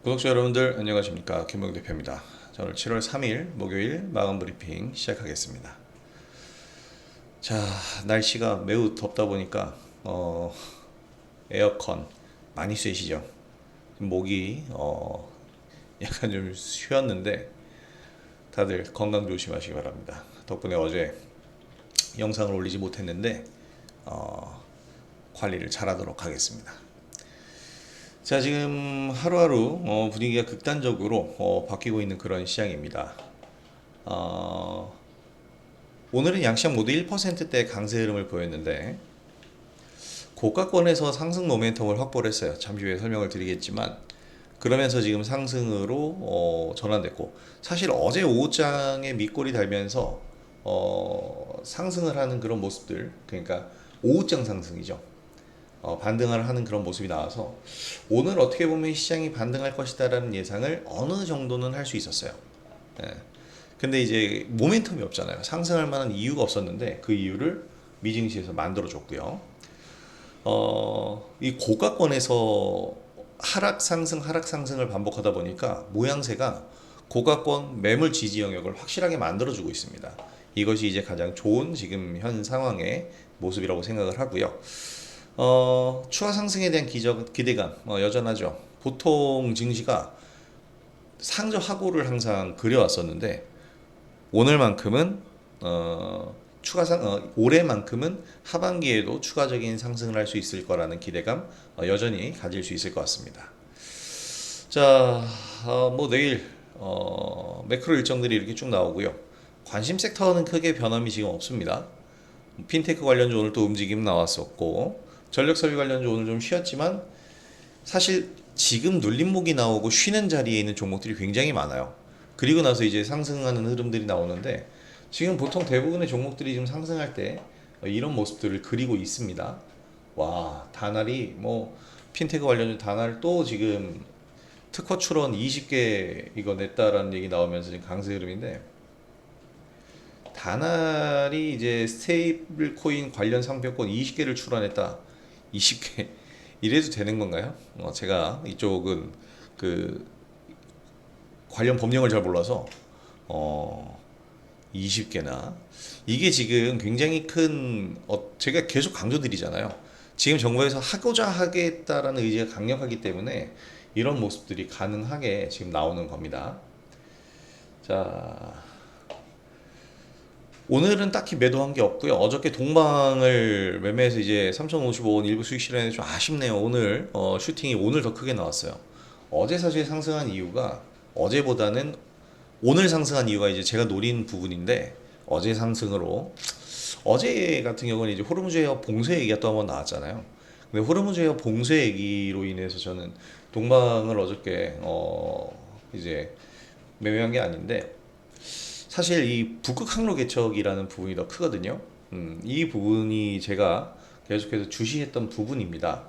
구독자 여러분들 안녕하십니까, 김봉 대표입니다. 자, 오늘 7월 3일 목요일 마감 브리핑 시작하겠습니다. 자, 날씨가 매우 덥다 보니까 에어컨 많이 쐬시죠? 목이 약간 좀 쉬었는데 다들 건강 조심하시기 바랍니다. 덕분에 어제 영상을 올리지 못했는데 관리를 잘하도록 하겠습니다. 자, 지금 하루하루 분위기가 극단적으로 바뀌고 있는 그런 시장입니다. 어, 오늘은 양시장 모두 1%대 강세 흐름을 보였는데 고가권에서 상승 모멘텀을 확보를 했어요. 잠시 후에 설명을 드리겠지만 그러면서 지금 상승으로 전환됐고, 사실 어제 오후장에 밑골이 달면서 상승을 하는 그런 모습들, 그러니까 오후장 상승이죠. 반등을 하는 그런 모습이 나와서 오늘 어떻게 보면 시장이 반등할 것이다라는 예상을 어느 정도는 할 수 있었어요. 예. 근데 이제 모멘텀이 없잖아요. 상승할 만한 이유가 없었는데 그 이유를 미증시에서 만들어줬고요. 이 고가권에서 하락 상승을 반복하다 보니까 모양새가 고가권 매물 지지 영역을 확실하게 만들어주고 있습니다. 이것이 이제 가장 좋은 지금 현 상황의 모습이라고 생각을 하고요. 추가 상승에 대한 기대감 여전하죠. 보통 증시가 상저하고를 항상 그려왔었는데 오늘만큼은 올해만큼은 하반기에도 추가적인 상승을 할 수 있을 거라는 기대감 여전히 가질 수 있을 것 같습니다. 자, 뭐 내일 매크로 일정들이 이렇게 쭉 나오고요. 관심 섹터는 크게 변함이 지금 없습니다. 핀테크 관련주 오늘 또 움직임 나왔었고, 전력설비 관련주 오늘 좀 쉬었지만 사실 지금 눌림목이 나오고 쉬는 자리에 있는 종목들이 굉장히 많아요. 그리고 나서 이제 상승하는 흐름들이 나오는데 지금 보통 대부분의 종목들이 지금 상승할 때 이런 모습들을 그리고 있습니다. 와, 다날이 뭐 핀테크 관련주 다날 또 지금 특허 출원 20개 이거 냈다라는 얘기 나오면서 지금 강세 흐름인데, 다날이 이제 스테이블 코인 관련 상표권 20개를 출원했다. 20개 이래도 되는 건가요? 제가 이쪽은 그 관련 법령을 잘 몰라서 어 20개나 이게 지금 굉장히 큰 제가 계속 강조드리잖아요. 지금 정부에서 하고자 하겠다라는 의지가 강력하기 때문에 이런 모습들이 가능하게 지금 나오는 겁니다. 자, 오늘은 딱히 매도한 게 없고요. 어저께 동방을 매매해서 이제 3,055원 일부 수익 실현에 좀 아쉽네요. 오늘 슈팅이 오늘 더 크게 나왔어요. 어제 사실 상승한 이유가 어제보다는 오늘 상승한 이유가 이제 제가 노린 부분인데, 어제 상승으로 어제 같은 경우는 이제 호르무즈 해협 봉쇄 얘기가 또 한번 나왔잖아요. 근데 호르무즈 해협 봉쇄 얘기로 인해서 저는 동방을 어저께 이제 매매한 게 아닌데, 사실 이 북극 항로 개척이라는 부분이 더 크거든요. 이 부분이 제가 계속해서 주시했던 부분입니다.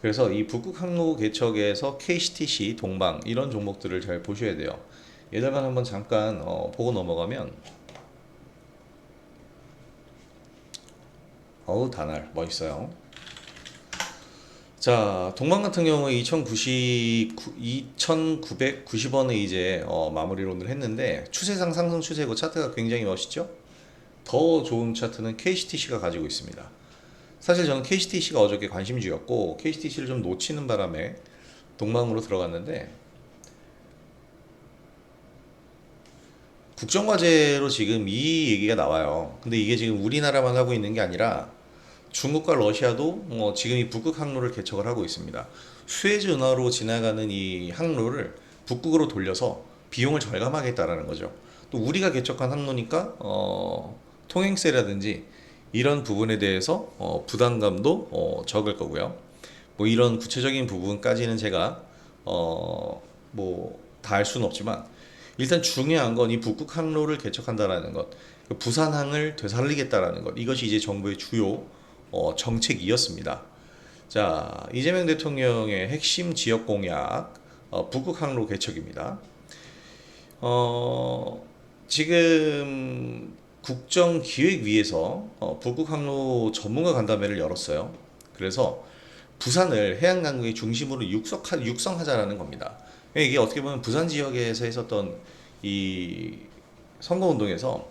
그래서 이 북극 항로 개척에서 KCTC, 동방 이런 종목들을 잘 보셔야 돼요. 얘들만 한번 잠깐 보고 넘어가면, 어우 다날 멋있어요. 자, 동방 같은 경우에 2,990원에 이제 마무리를 오늘 했는데 추세상 상승 추세고 차트가 굉장히 멋있죠? 더 좋은 차트는 KCTC가 가지고 있습니다. 사실 저는 KCTC가 어저께 관심주였고 KCTC를 좀 놓치는 바람에 동방으로 들어갔는데, 국정과제로 지금 이 얘기가 나와요. 근데 이게 지금 우리나라만 하고 있는 게 아니라 중국과 러시아도 지금 이 북극 항로를 개척을 하고 있습니다. 수에즈 운하로 지나가는 이 항로를 북극으로 돌려서 비용을 절감하겠다라는 거죠. 또 우리가 개척한 항로니까 통행세라든지 이런 부분에 대해서 부담감도 적을 거고요. 뭐 이런 구체적인 부분까지는 제가 뭐 다 알 수는 없지만 일단 중요한 건 이 북극 항로를 개척한다라는 것, 그 부산항을 되살리겠다라는 것, 이것이 이제 정부의 주요 정책이었습니다. 자, 이재명 대통령의 핵심 지역 공약 북극 항로 개척입니다. 어, 지금 국정기획위에서 북극 항로 전문가 간담회를 열었어요. 그래서 부산을 해양 강국의 중심으로 육성하자라는 겁니다. 그러니까 이게 어떻게 보면 부산 지역에서 했었던 이 선거운동에서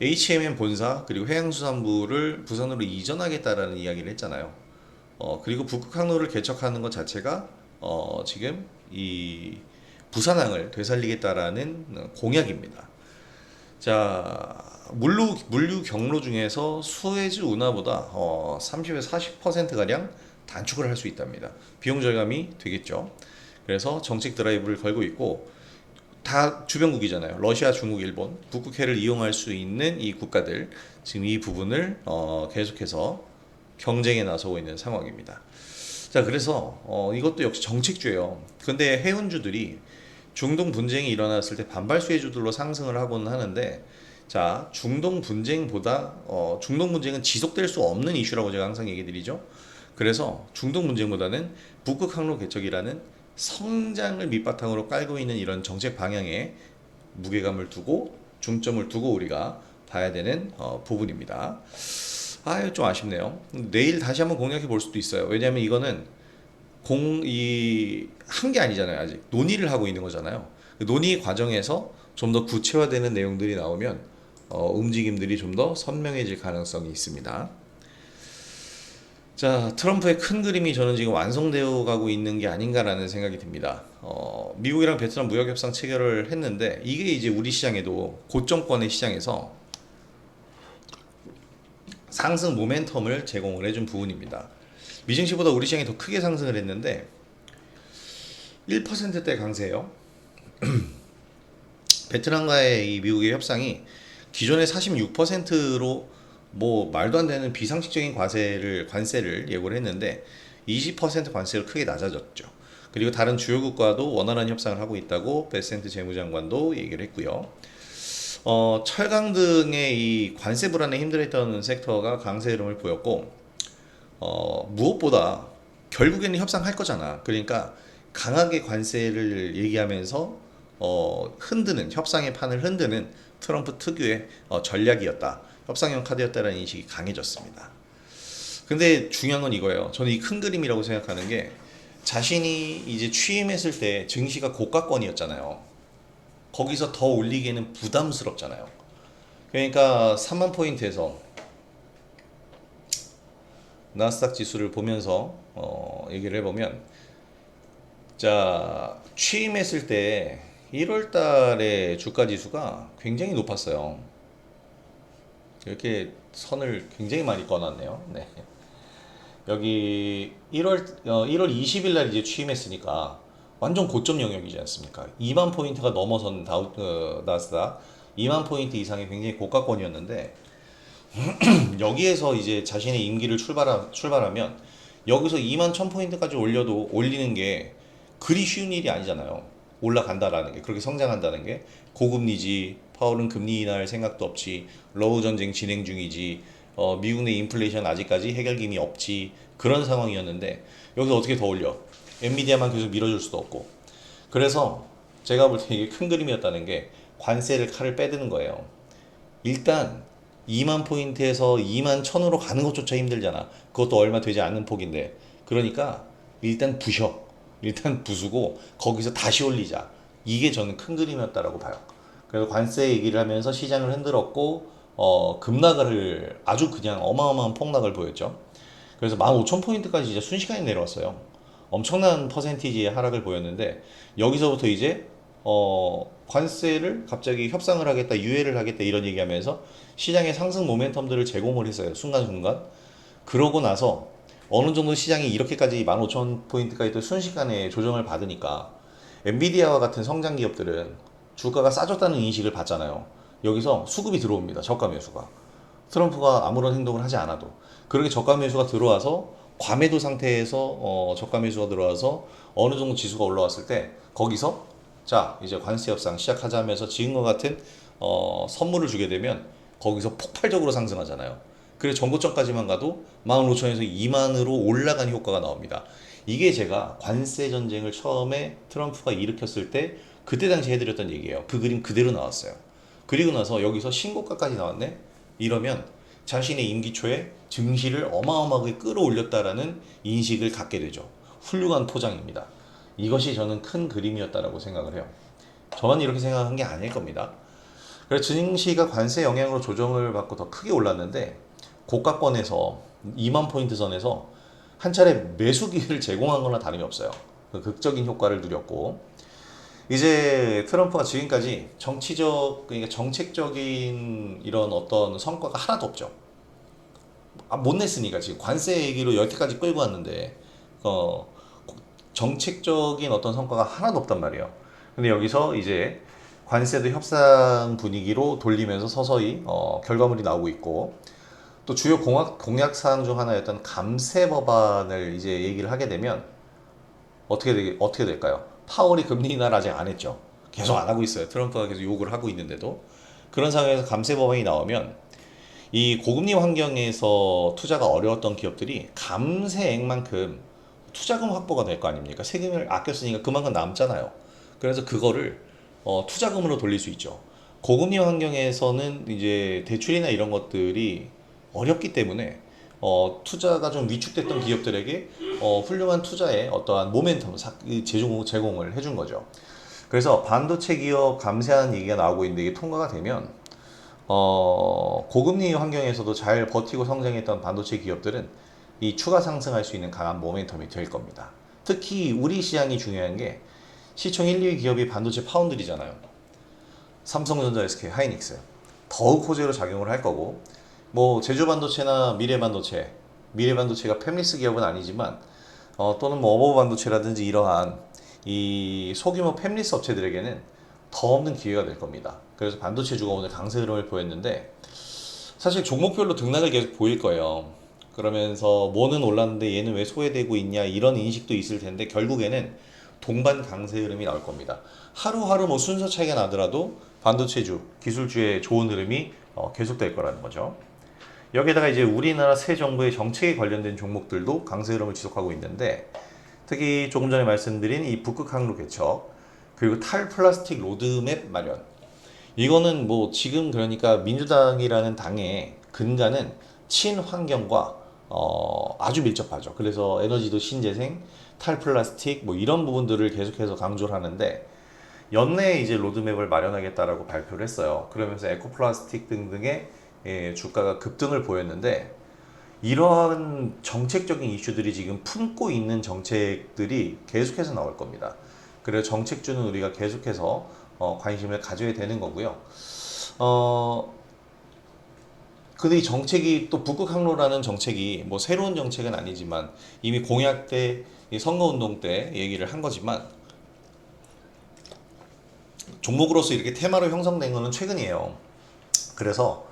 HMM 본사 그리고 해양수산부를 부산으로 이전하겠다라는 이야기를 했잖아요. 그리고 북극 항로를 개척하는 것 자체가 지금 이 부산항을 되살리겠다라는 공약입니다. 자, 물류 경로 중에서 수에즈 운하보다 30에서 40% 가량 단축을 할 수 있답니다. 비용 절감이 되겠죠. 그래서 정책 드라이브를 걸고 있고, 다 주변국이잖아요. 러시아, 중국, 일본, 북극해를 이용할 수 있는 이 국가들, 지금 이 부분을 계속해서 경쟁에 나서고 있는 상황입니다. 자, 그래서 이것도 역시 정책주예요. 근데 해운주들이 중동 분쟁이 일어났을 때 반발 수혜주들로 상승을 하고는 하는데, 자, 중동 분쟁은 지속될 수 없는 이슈라고 제가 항상 얘기 드리죠. 그래서 중동 분쟁보다는 북극 항로 개척이라는 성장을 밑바탕으로 깔고 있는 이런 정책 방향에 무게감을 두고 중점을 두고 우리가 봐야 되는 부분입니다. 좀 아쉽네요. 내일 다시 한번 공략해 볼 수도 있어요. 왜냐하면 이거는 한 게 아니잖아요. 아직 논의를 하고 있는 거잖아요. 그 논의 과정에서 좀 더 구체화되는 내용들이 나오면 움직임들이 좀 더 선명해질 가능성이 있습니다. 자, 트럼프의 큰 그림이 저는 지금 완성되어 가고 있는 게 아닌가라는 생각이 듭니다. 미국이랑 베트남 무역협상 체결을 했는데 이게 이제 우리 시장에도 고점권의 시장에서 상승 모멘텀을 제공을 해준 부분입니다. 미증시보다 우리 시장이 더 크게 상승을 했는데 1%대 강세예요. 베트남과의 이 미국의 협상이 기존의 46%로 뭐 말도 안 되는 비상식적인 관세를 예고를 했는데 20% 관세를 크게 낮아졌죠. 그리고 다른 주요국과도 원활한 협상을 하고 있다고 베센트 재무장관도 얘기를 했고요. 철강 등의 이 관세 불안에 힘들었던 섹터가 강세 흐름을 보였고, 무엇보다 결국에는 협상할 거잖아. 그러니까 강하게 관세를 얘기하면서 협상의 판을 흔드는 트럼프 특유의 전략이었다. 협상용 카드였다라는 인식이 강해졌습니다. 근데 중요한 건 이거예요. 저는 이 큰 그림이라고 생각하는 게, 자신이 이제 취임했을 때 증시가 고가권이었잖아요. 거기서 더 올리기에는 부담스럽잖아요. 그러니까 3만 포인트에서 나스닥 지수를 보면서 얘기를 해보면, 자, 취임했을 때 1월 달에 주가 지수가 굉장히 높았어요. 이렇게 선을 굉장히 많이 꺼놨네요. 네. 여기 1월 20일 날 이제 취임했으니까 완전 고점 영역이지 않습니까? 2만 포인트가 넘어선 나스닥 2만 포인트 이상의 굉장히 고가권이었는데, 여기에서 이제 자신의 임기를 출발하면 여기서 2만 1000포인트까지 올리는 게 그리 쉬운 일이 아니잖아요. 올라간다라는 게, 그렇게 성장한다는 게. 고금리지, 파월은 금리 인하할 생각도 없지, 러우 전쟁 진행 중이지, 미국 내 인플레이션 아직까지 해결김이 없지, 그런 상황이었는데 여기서 어떻게 더 올려? 엔비디아만 계속 밀어줄 수도 없고. 그래서 제가 볼 때 이게 큰 그림이었다는 게, 관세를 칼을 빼드는 거예요. 일단 2만 포인트에서 2만 1000으로 가는 것조차 힘들잖아. 그것도 얼마 되지 않는 폭인데. 그러니까 일단 일단 부수고 거기서 다시 올리자. 이게 저는 큰 그림이었다라고 봐요. 그래서 관세 얘기를 하면서 시장을 흔들었고, 급락을 아주 그냥 어마어마한 폭락을 보였죠. 그래서 15,000포인트까지 이제 순식간에 내려왔어요. 엄청난 퍼센티지의 하락을 보였는데, 여기서부터 이제 관세를 갑자기 협상을 하겠다, 유예를 하겠다 이런 얘기하면서 시장의 상승 모멘텀들을 제공을 했어요. 순간순간. 그러고 나서 어느 정도 시장이 이렇게까지 15,000포인트까지 또 순식간에 조정을 받으니까 엔비디아와 같은 성장 기업들은 주가가 싸졌다는 인식을 받잖아요. 여기서 수급이 들어옵니다. 저가 매수가. 트럼프가 아무런 행동을 하지 않아도. 그렇게 저가 매수가 들어와서 과매도 상태에서 저가 매수가 들어와서 어느 정도 지수가 올라왔을 때, 거기서 자, 이제 관세 협상 시작하자면서 지금과 같은 선물을 주게 되면 거기서 폭발적으로 상승하잖아요. 그래서 전고점까지만 가도 15,000에서 2만으로 올라간 효과가 나옵니다. 이게 제가 관세 전쟁을 처음에 트럼프가 일으켰을 때 그때 당시 해드렸던 얘기예요. 그 그림 그대로 나왔어요. 그리고 나서 여기서 신고가까지 나왔네? 이러면 자신의 임기 초에 증시를 어마어마하게 끌어올렸다라는 인식을 갖게 되죠. 훌륭한 포장입니다. 이것이 저는 큰 그림이었다라고 생각을 해요. 저만 이렇게 생각한 게 아닐 겁니다. 그래서 증시가 관세 영향으로 조정을 받고 더 크게 올랐는데 고가권에서 2만 포인트 선에서 한 차례 매수 기회를 제공한 거나 다름이 없어요. 그 극적인 효과를 누렸고 이제 트럼프가 지금까지 그러니까 정책적인 이런 어떤 성과가 하나도 없죠. 못 냈으니까 지금 관세 얘기로 여태까지 끌고 왔는데 어, 정책적인 어떤 성과가 하나도 없단 말이에요. 근데 여기서 이제 관세도 협상 분위기로 돌리면서 서서히 결과물이 나오고 있고 또 주요 공약 사항 중 하나였던 감세 법안을 이제 얘기를 하게 되면 어떻게 될까요? 파월이 금리 인하를 아직 안 했죠. 계속 안 하고 있어요. 트럼프가 계속 욕을 하고 있는데도 그런 상황에서 감세 법안이 나오면 이 고금리 환경에서 투자가 어려웠던 기업들이 감세액만큼 투자금 확보가 될 거 아닙니까? 세금을 아꼈으니까 그만큼 남잖아요. 그래서 그거를 투자금으로 돌릴 수 있죠. 고금리 환경에서는 이제 대출이나 이런 것들이 어렵기 때문에 투자가 좀 위축됐던 기업들에게 훌륭한 투자의 어떠한 모멘텀 제공을 해준 거죠. 그래서 반도체 기업 감세하는 얘기가 나오고 있는데 이게 통과가 되면 고금리 환경에서도 잘 버티고 성장했던 반도체 기업들은 이 추가 상승할 수 있는 강한 모멘텀이 될 겁니다. 특히 우리 시장이 중요한 게 시총 1, 2위 기업이 반도체 파운드리잖아요. 삼성전자, SK, 하이닉스. 더욱 호재로 작용을 할 거고 뭐 제주반도체나 미래반도체가 팹리스 기업은 아니지만 또는 뭐 어버반도체라든지 이러한 이 소규모 팹리스 업체들에게는 더 없는 기회가 될 겁니다. 그래서 반도체주가 오늘 강세 흐름을 보였는데 사실 종목별로 등락을 계속 보일 거예요. 그러면서 뭐는 올랐는데 얘는 왜 소외되고 있냐 이런 인식도 있을 텐데 결국에는 동반 강세 흐름이 나올 겁니다. 하루하루 뭐 순서 차이가 나더라도 반도체주, 기술주의 좋은 흐름이 계속될 거라는 거죠. 여기에다가 이제 우리나라 새 정부의 정책에 관련된 종목들도 강세 흐름을 지속하고 있는데 특히 조금 전에 말씀드린 이 북극 항로 개척 그리고 탈플라스틱 로드맵 마련 이거는 뭐 지금 그러니까 민주당이라는 당의 근간은 친환경과 아주 밀접하죠. 그래서 에너지도 신재생, 탈플라스틱 뭐 이런 부분들을 계속해서 강조를 하는데 연내에 이제 로드맵을 마련하겠다라고 발표를 했어요. 그러면서 에코플라스틱 등등의 주가가 급등을 보였는데 이러한 정책적인 이슈들이 지금 품고 있는 정책들이 계속해서 나올 겁니다. 그래서 정책주는 우리가 계속해서 관심을 가져야 되는 거고요. 근데 이 정책이 또 북극항로라는 정책이 뭐 새로운 정책은 아니지만 이미 공약 때 선거운동 때 얘기를 한 거지만 종목으로서 이렇게 테마로 형성된 거는 최근이에요. 그래서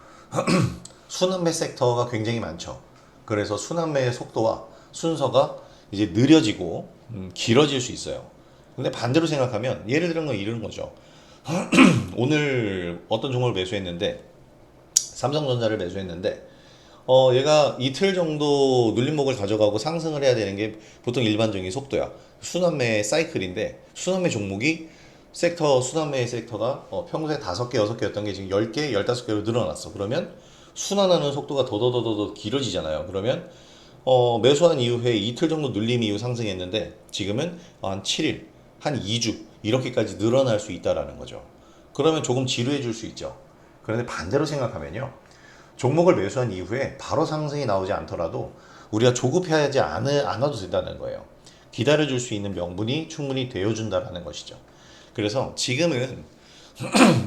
순환매 섹터가 굉장히 많죠. 그래서 순환매의 속도와 순서가 이제 느려지고 길어질 수 있어요. 근데 반대로 생각하면 예를 들은 건 이런 거죠. 오늘 어떤 종목을 매수했는데 삼성전자를 매수했는데 얘가 이틀 정도 눌림목을 가져가고 상승을 해야 되는 게 보통 일반적인 속도야. 순환매 사이클인데 순환매 종목이 순환매 섹터가 평소에 5개, 6개였던 게 지금 10개, 15개로 늘어났어. 그러면 순환하는 속도가 더더더더 길어지잖아요. 그러면 매수한 이후에 이틀 정도 눌림 이후 상승했는데 지금은 한 7일, 한 2주 이렇게까지 늘어날 수 있다라는 거죠. 그러면 조금 지루해 줄 수 있죠. 그런데 반대로 생각하면요. 종목을 매수한 이후에 바로 상승이 나오지 않더라도 우리가 조급해하지 않아도 된다는 거예요. 기다려줄 수 있는 명분이 충분히 되어준다라는 것이죠. 그래서 지금은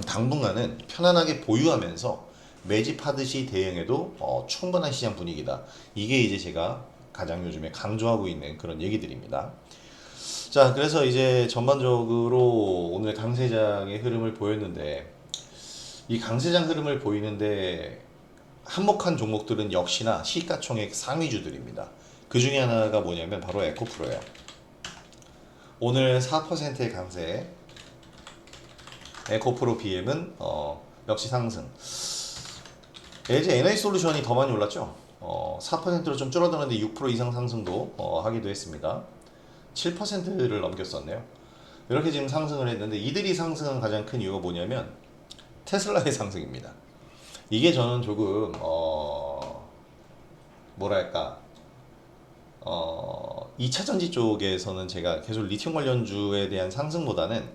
당분간은 편안하게 보유하면서 매집하듯이 대응해도 충분한 시장 분위기다. 이게 이제 제가 가장 요즘에 강조하고 있는 그런 얘기들입니다. 자, 그래서 이제 전반적으로 오늘 강세장의 흐름을 보였는데 이 강세장 흐름을 보이는데 한몫한 종목들은 역시나 시가총액 상위주들입니다. 그 중에 하나가 뭐냐면 바로 에코프로예요. 오늘 4%의 강세 에코프로 BM은 역시 상승. LG 에너지솔루션이 더 많이 올랐죠. 4%로 좀 줄어드는데 6% 이상 상승도 하기도 했습니다. 7%를 넘겼었네요. 이렇게 지금 상승을 했는데 이들이 상승한 가장 큰 이유가 뭐냐면 테슬라의 상승입니다. 이게 저는 조금 뭐랄까 2차 전지 쪽에서는 제가 계속 리튬 관련주에 대한 상승보다는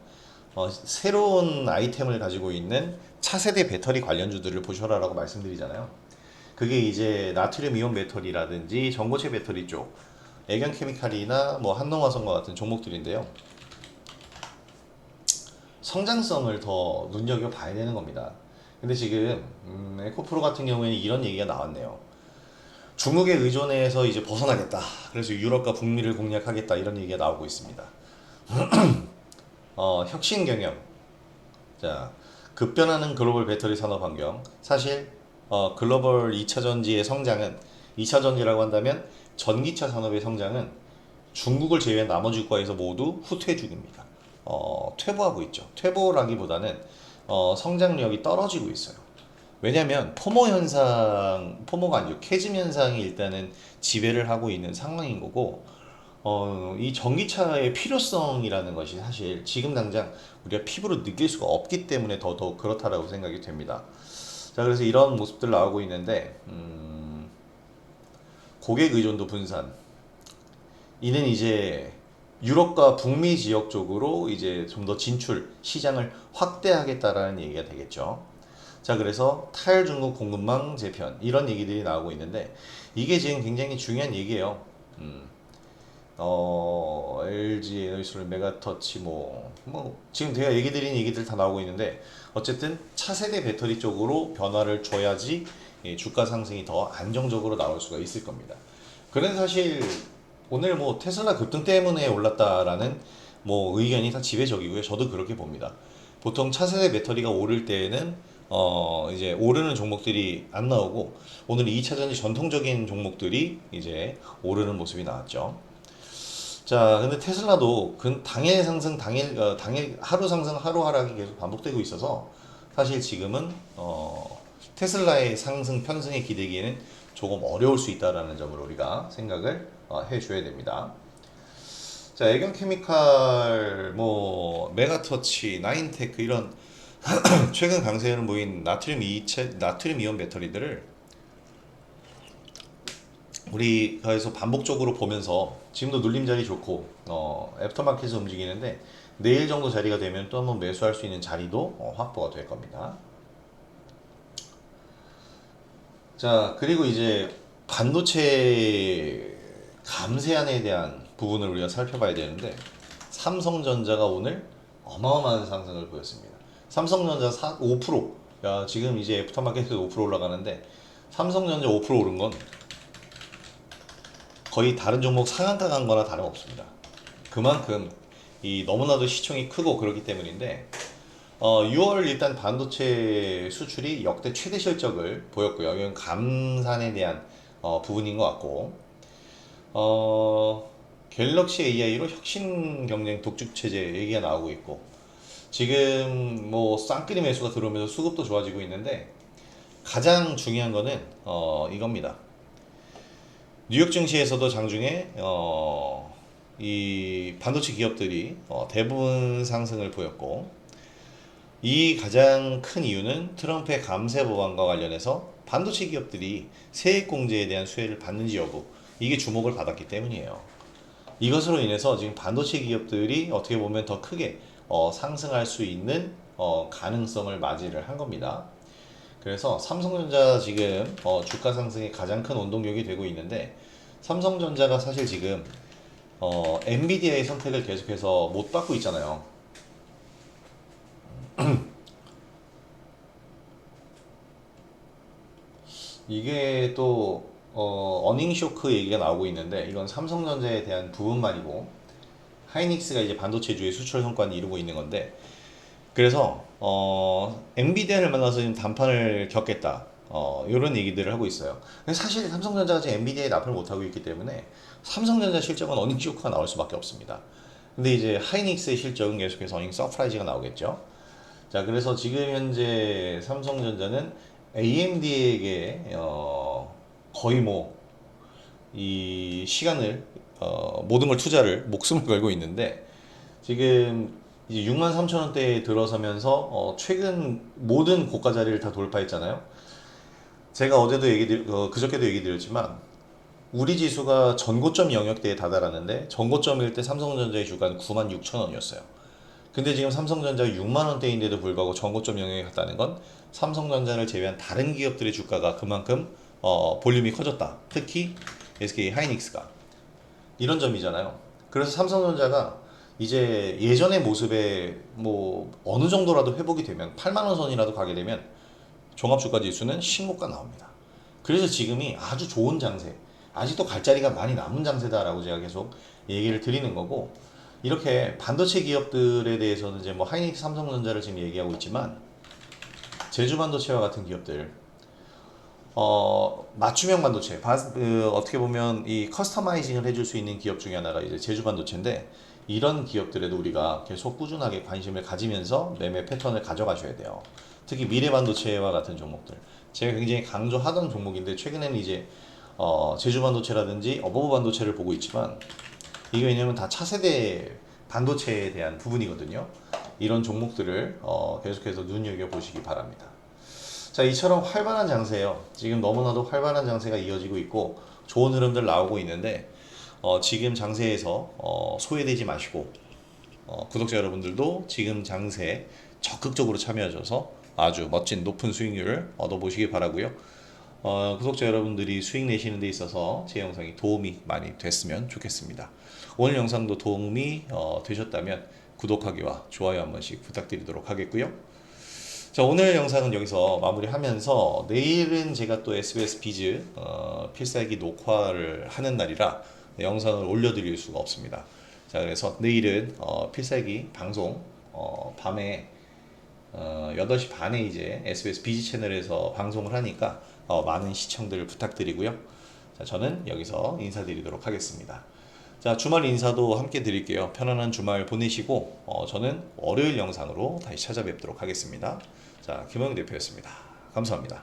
새로운 아이템을 가지고 있는 차세대 배터리 관련주들을 보셔라라고 말씀드리잖아요. 그게 이제 나트륨 이온 배터리라든지 전고체 배터리 쪽, 애견 케미칼이나 뭐 한농화성과 같은 종목들인데요. 성장성을 더 눈여겨봐야 되는 겁니다. 근데 지금 에코프로 같은 경우에는 이런 얘기가 나왔네요. 중국에 의존해서 이제 벗어나겠다. 그래서 유럽과 북미를 공략하겠다. 이런 얘기가 나오고 있습니다. 혁신 경영. 자, 급변하는 글로벌 배터리 산업 환경. 사실 글로벌 2차 전지의 성장은 2차 전지라고 한다면 전기차 산업의 성장은 중국을 제외한 나머지 국가에서 모두 후퇴 중입니다. 퇴보하고 있죠. 퇴보라기보다는 성장력이 떨어지고 있어요. 왜냐하면 포모 현상, 포모가 아니고 캐즘 현상이 일단은 지배를 하고 있는 상황인 거고, 이 전기차의 필요성이라는 것이 사실 지금 당장 우리가 피부로 느낄 수가 없기 때문에 더더욱 그렇다라고 생각이 됩니다. 자, 그래서 이런 모습들 나오고 있는데, 고객 의존도 분산. 이는 이제 유럽과 북미 지역 쪽으로 이제 좀 더 진출, 시장을 확대하겠다라는 얘기가 되겠죠. 자, 그래서 탈중국 공급망 재편 이런 얘기들이 나오고 있는데 이게 지금 굉장히 중요한 얘기예요. LG 에너지솔, 메가터치 뭐 지금 제가 얘기 드린 얘기들 다 나오고 있는데 어쨌든 차세대 배터리 쪽으로 변화를 줘야지 주가 상승이 더 안정적으로 나올 수가 있을 겁니다. 그런 사실 오늘 뭐 테슬라 급등 때문에 올랐다라는 뭐 의견이 다 지배적이고요. 저도 그렇게 봅니다. 보통 차세대 배터리가 오를 때에는 이제 오르는 종목들이 안 나오고 오늘 2차전지 전통적인 종목들이 이제 오르는 모습이 나왔죠. 자, 근데 테슬라도 당일 상승, 당일 하루 상승, 하루 하락이 계속 반복되고 있어서 사실 지금은 테슬라의 상승 편승에 기대기에는 조금 어려울 수 있다라는 점을 우리가 생각을 해줘야 됩니다. 자, 애견 케미칼, 뭐 메가터치, 나인테크 이런 최근 강세를 보인 나트륨 이온 배터리들을 우리가 해서 반복적으로 보면서 지금도 눌림 자리 좋고 애프터마켓에서 움직이는데 내일 정도 자리가 되면 또 한번 매수할 수 있는 자리도 확보가 될 겁니다. 자, 그리고 이제 반도체 감세안에 대한 부분을 우리가 살펴봐야 되는데 삼성전자가 오늘 어마어마한 상승을 보였습니다. 삼성전자 5%. 야, 지금 이제 애프터마켓에서 5% 올라가는데 삼성전자 5% 오른 건 거의 다른 종목 상한가 간 거나 다름없습니다. 그만큼 이 너무나도 시총이 크고 그렇기 때문인데 6월 일단 반도체 수출이 역대 최대 실적을 보였고요. 이건 감산에 대한 부분인 것 같고 갤럭시 AI로 혁신 경쟁 독주 체제 얘기가 나오고 있고 지금 뭐 쌍끌이 매수가 들어오면서 수급도 좋아지고 있는데 가장 중요한 거는 이겁니다. 뉴욕 증시에서도 장중에 이 반도체 기업들이 대부분 상승을 보였고 이 가장 큰 이유는 트럼프의 감세 법안과 관련해서 반도체 기업들이 세액 공제에 대한 수혜를 받는지 여부 이게 주목을 받았기 때문이에요. 이것으로 인해서 지금 반도체 기업들이 어떻게 보면 더 크게 상승할 수 있는 가능성을 맞이를 한 겁니다. 그래서 삼성전자 지금 주가 상승의 가장 큰 원동력이 되고 있는데 삼성전자가 사실 지금 엔비디아의 선택을 계속해서 못 받고 있잖아요. 이게 또 어닝 쇼크 얘기가 나오고 있는데 이건 삼성전자에 대한 부분만이고 하이닉스가 이제 반도체주의 수출 성과를 이루고 있는 건데 그래서 엔비디아를 만나서 지금 단판을 겪겠다 이런 얘기들을 하고 있어요. 근데 사실 삼성전자가 지금 엔비디아에 납품을 못하고 있기 때문에 삼성전자 실적은 어닝 쇼크가 나올 수밖에 없습니다. 근데 이제 하이닉스의 실적은 계속해서 어닝 서프라이즈가 나오겠죠. 자, 그래서 지금 현재 삼성전자는 AMD에게 거의 뭐 이 시간을 모든 걸 투자를 목숨을 걸고 있는데 지금 이제 6만 3천 원대에 들어서면서 최근 모든 고가 자리를 다 돌파했잖아요. 제가 어제도 그저께도 얘기 드렸지만 우리 지수가 전고점 영역대에 다다랐는데 전고점일 때 삼성전자의 주가는 96,000원이었어요. 근데 지금 삼성전자가 6만 원대인데도 불구하고 전고점 영역에 갔다는 건 삼성전자를 제외한 다른 기업들의 주가가 그만큼 볼륨이 커졌다. 특히 SK 하이닉스가 이런 점이잖아요. 그래서 삼성전자가 이제 예전의 모습에 뭐 어느 정도라도 회복이 되면 8만 원 선이라도 가게 되면 종합주가 지수는 신고가 나옵니다. 그래서 지금이 아주 좋은 장세, 아직도 갈 자리가 많이 남은 장세다라고 제가 계속 얘기를 드리는 거고, 이렇게 반도체 기업들에 대해서는 이제 뭐 하이닉스, 삼성전자를 지금 얘기하고 있지만 제주반도체와 같은 기업들, 맞춤형 반도체, 어떻게 보면 이 커스터마이징을 해줄 수 있는 기업 중에 하나가 이제 제주반도체인데, 이런 기업들에도 우리가 계속 꾸준하게 관심을 가지면서 매매 패턴을 가져가셔야 돼요. 특히 미래반도체와 같은 종목들, 제가 굉장히 강조하던 종목인데 최근에는 이제 제주반도체라든지 어버브반도체를 보고 있지만, 이게 왜냐면 다 차세대 반도체에 대한 부분이거든요. 이런 종목들을 계속해서 눈여겨보시기 바랍니다. 자, 이처럼 활발한 장세예요. 지금 너무나도 활발한 장세가 이어지고 있고 좋은 흐름들 나오고 있는데, 지금 장세에서 소외되지 마시고, 구독자 여러분들도 지금 장세에 적극적으로 참여하셔서 아주 멋진 높은 수익률을 얻어보시기 바라고요. 구독자 여러분들이 수익 내시는 데 있어서 제 영상이 도움이 많이 됐으면 좋겠습니다. 오늘 영상도 도움이 되셨다면 구독하기와 좋아요 한 번씩 부탁드리도록 하겠고요. 자, 오늘 영상은 여기서 마무리하면서, 내일은 제가 또 SBS 비즈 필살기 녹화를 하는 날이라 영상을 올려드릴 수가 없습니다. 자, 그래서 내일은 필살기 방송 밤에 8시 반에 이제 SBS 비즈 채널에서 방송을 하니까 많은 시청들 부탁드리고요. 자, 저는 여기서 인사드리도록 하겠습니다. 자, 주말 인사도 함께 드릴게요. 편안한 주말 보내시고 저는 월요일 영상으로 다시 찾아뵙도록 하겠습니다. 자, 김호영 대표였습니다. 감사합니다.